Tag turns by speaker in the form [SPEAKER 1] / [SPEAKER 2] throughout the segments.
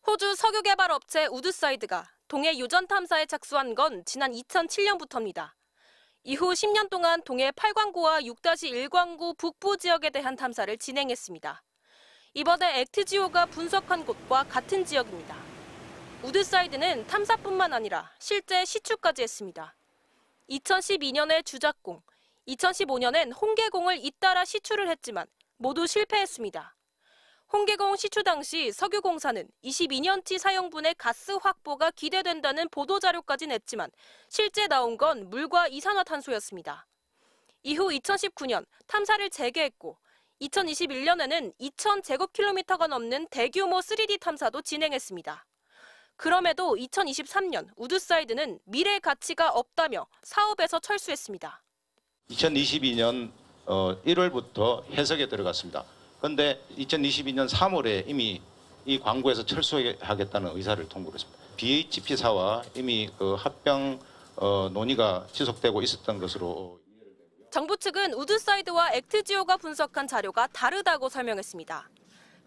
[SPEAKER 1] 호주 석유개발업체 우드사이드가 동해 유전 탐사에 착수한 건 지난 2007년부터입니다. 이후 10년 동안 동해 8광구와 6-1광구 북부 지역에 대한 탐사를 진행했습니다. 이번에 액트지오가 분석한 곳과 같은 지역입니다. 우드사이드는 탐사뿐만 아니라 실제 시추까지 했습니다. 2012년에 주작공, 2015년엔 홍계공을 잇따라 시추를 했지만 모두 실패했습니다. 홍계공 시추 당시 석유공사는 22년치 사용분의 가스 확보가 기대된다는 보도자료까지 냈지만 실제 나온 건 물과 이산화탄소였습니다. 이후 2019년 탐사를 재개했고 2021년에는 2,000제곱킬로미터가 넘는 대규모 3D 탐사도 진행했습니다. 그럼에도 2023년 우드사이드는 미래 가치가 없다며 사업에서 철수했습니다.
[SPEAKER 2] 2022년 1월부터 해석에 들어갔습니다. 그런데 2022년 3월에 이미 이 광구에서 철수하겠다는 의사를 통보를 했습니다. BHP사와 이미 합병 논의가 지속되고 있었던 것으로.
[SPEAKER 1] 정부 측은 우드사이드와 액트지오가 분석한 자료가 다르다고 설명했습니다.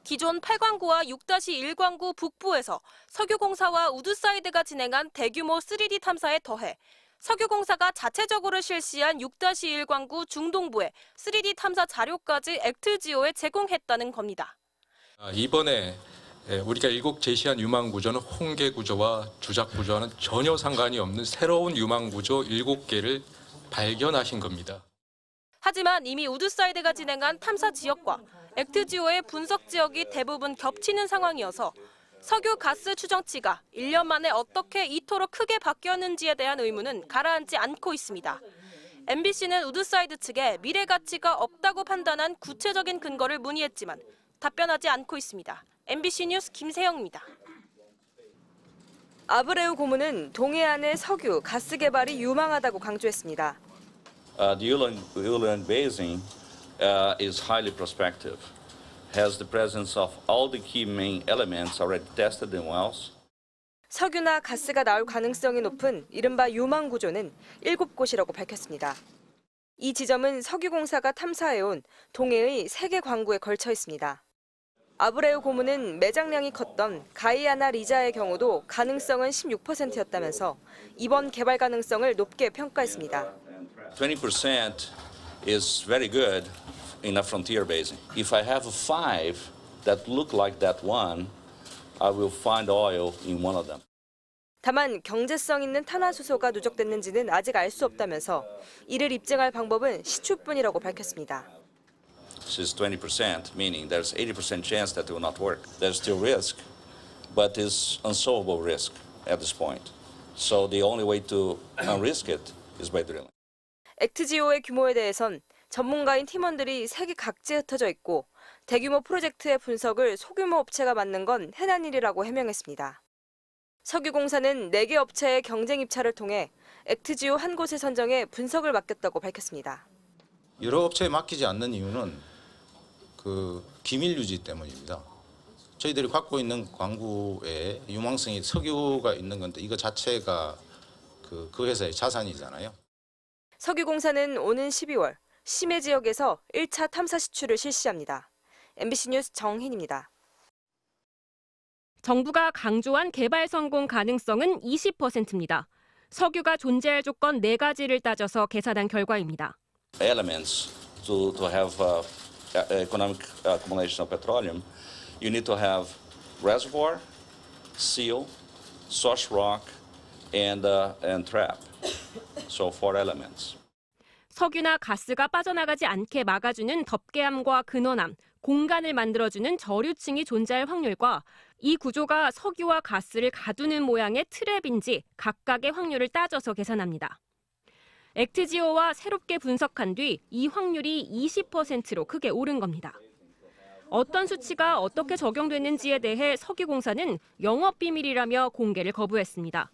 [SPEAKER 1] 기존 8광구와 6-1광구 북부에서 석유공사와 우드사이드가 진행한 대규모 3D 탐사에 더해 석유공사가 자체적으로 실시한 6-1광구 중동부의 3D 탐사 자료까지 액트지오에 제공했다는 겁니다.
[SPEAKER 3] 이번에 우리가 일곱 제시한 유망구조는 홍계구조와 주작구조와는 전혀 상관이 없는 새로운 유망구조 7개를 발견하신 겁니다.
[SPEAKER 1] 하지만 이미 우드사이드가 진행한 탐사 지역과 액트지오의 분석 지역이 대부분 겹치는 상황이어서 석유 가스 추정치가 1년 만에 어떻게 이토록 크게 바뀌었는지에 대한 의문은 가라앉지 않고 있습니다. MBC는 우드사이드 측에 미래 가치가 없다고 판단한 구체적인 근거를 문의했지만 답변하지 않고 있습니다. MBC 뉴스 김세영입니다. 아브레우 고문은 동해안의 석유, 가스 개발이 유망하다고 강조했습니다.
[SPEAKER 4] The Ulan Basin is highly prospective. Has the presence of all the key main elements already tested in wells.
[SPEAKER 1] 석유나 가스가 나올 가능성이 높은 이른바 유망 구조는 7곳이라고 밝혔습니다. 이 지점은 석유공사가 탐사해온 동해의 3개 광구에 걸쳐 있습니다. 아브레우 고문은 매장량이 컸던 가이아나 리자의 경우도 가능성은 16%였다면서 이번 개발 가능성을 높게 평가했습니다.
[SPEAKER 4] 20% is very good in a frontier basin. If I have 5 that look like that one, I will find oil in one of them.
[SPEAKER 1] 다만 경제성 있는 탄화수소가 누적됐는지는 아직 알 수 없다면서 이를 입증할 방법은 시추뿐이라고 밝혔습니다.
[SPEAKER 4] This is 20%, meaning there's 80% chance that it will not work. There's still risk, but it's unsolvable risk at this point. So the only way to unrisk it is by drilling.
[SPEAKER 1] 액트지오의 규모에 대해선 전문가인 팀원들이 세계 각지에 흩어져 있고 대규모 프로젝트의 분석을 소규모 업체가 맡는 건 흔한 일이라고 해명했습니다. 석유공사는 4개 업체의 경쟁 입찰을 통해 액트지오 한 곳에 선정해 분석을 맡겼다고 밝혔습니다.
[SPEAKER 2] 여러 업체에 맡기지 않는 이유는 기밀 유지 때문입니다. 저희들이 갖고 있는 광구에 유망성이 석유가 있는 건데 이거 자체가 그 회사의 자산이잖아요.
[SPEAKER 1] 석유공사는 오는 12월 심해 지역에서 1차 탐사 시추를 실시합니다. MBC 뉴스 정희입니다. 정부가 강조한 개발 성공 가능성은 20%입니다. 석유가 존재할 조건 4가지를 따져서 계산한 결과입니다.
[SPEAKER 4] Elements to have economic accumulation of petroleum, you need to have reservoir, seal, source rock, and trap. So 4 elements.
[SPEAKER 1] 석유나 가스가 빠져나가지 않게 막아주는 덮개암과 근원암, 공간을 만들어주는 저류층이 존재할 확률과 이 구조가 석유와 가스를 가두는 모양의 트랩인지 각각의 확률을 따져서 계산합니다. 액트지오와 새롭게 분석한 뒤 이 확률이 20%로 크게 오른 겁니다. 어떤 수치가 어떻게 적용됐는지에 대해 석유공사는 영업비밀이라며 공개를 거부했습니다.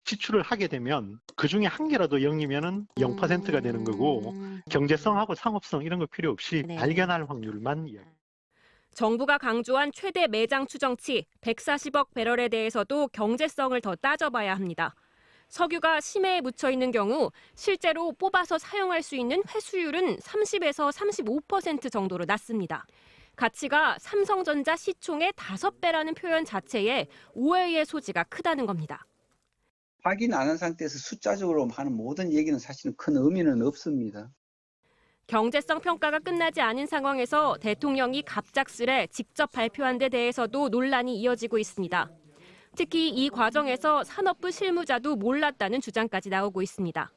[SPEAKER 5] 시추를 하게 되면 그중에 한 개라도 0이면 0%가 되는 거고 경제성하고 상업성 이런 거 필요 없이 발견할 확률만.
[SPEAKER 1] 정부가 강조한 최대 매장 추정치 140억 배럴에 대해서도 경제성을 더 따져봐야 합니다. 석유가 심해에 묻혀 있는 경우 실제로 뽑아서 사용할 수 있는 회수율은 30에서 35% 정도로 낮습니다. 가치가 삼성전자 시총의 5배라는 표현 자체에 오해의 소지가 크다는 겁니다.
[SPEAKER 6] 확인 안 한 상태에서 숫자적으로 하는 모든 얘기는 사실은 큰 의미는 없습니다.
[SPEAKER 1] 경제성 평가가 끝나지 않은 상황에서 대통령이 갑작스레 직접 발표한 데 대해서도 논란이 이어지고 있습니다. 특히 이 과정에서 산업부 실무자도 몰랐다는 주장까지 나오고 있습니다.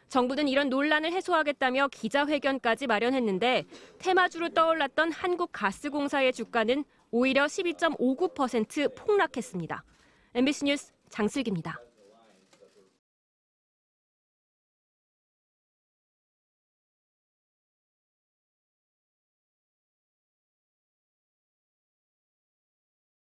[SPEAKER 1] 정부는 이런 논란을 해소하겠다며 기자회견까지 마련했는데 테마주로 떠올랐던 한국가스공사의 주가는 오히려 12.59% 폭락했습니다. MBC 뉴스 장슬기입니다.